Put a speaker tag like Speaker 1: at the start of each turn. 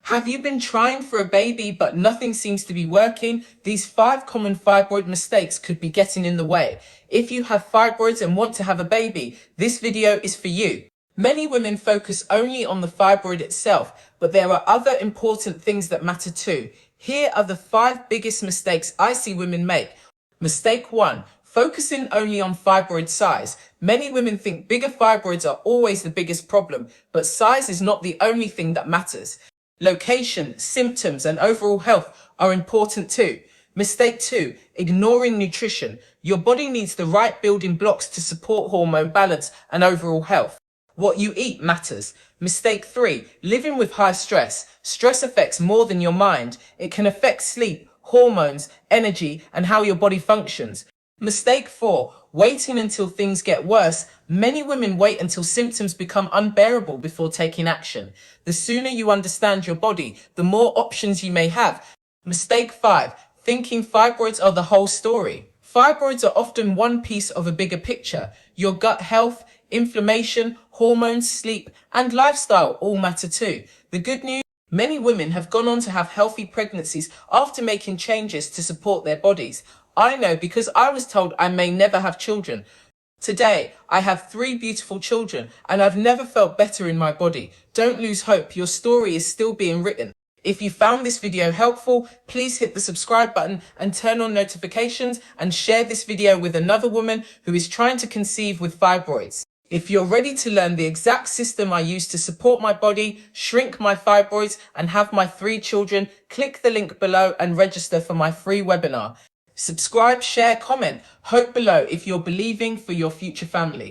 Speaker 1: Have you been trying for a baby but nothing seems to be working? These 5 common fibroid mistakes could be getting in the way. If you have fibroids and want to have a baby, this video is for you. Many women focus only on the fibroid itself, but there are other important things that matter too. Here are the 5 biggest mistakes I see women make. Mistake 1. Focusing only on fibroid size. Many women think bigger fibroids are always the biggest problem, but size is not the only thing that matters. Location, symptoms, and overall health are important too. Mistake 2. Ignoring nutrition. Your body needs the right building blocks to support hormone balance and overall health. What you eat matters. Mistake 3. Living with high stress. Stress affects more than your mind. It can affect sleep, hormones, energy, and how your body functions. Mistake 4. Waiting until things get worse. Many women wait until symptoms become unbearable before taking action. The sooner you understand your body, the more options you may have. Mistake 5. Thinking fibroids are the whole story. Fibroids are often one piece of a bigger picture. Your gut health, inflammation, hormones, sleep, and lifestyle all matter too. The good news: many women have gone on to have healthy pregnancies after making changes to support their bodies. I know because I was told I may never have children. Today, I have 3 beautiful children and I've never felt better in my body. Don't lose hope, your story is still being written. If you found this video helpful, please hit the subscribe button and turn on notifications and share this video with another woman who is trying to conceive with fibroids. If you're ready to learn the exact system I use to support my body, shrink my fibroids, and have my 3 children, click the link below and register for my free webinar. Subscribe, share, comment. Hope below if you're believing for your future family.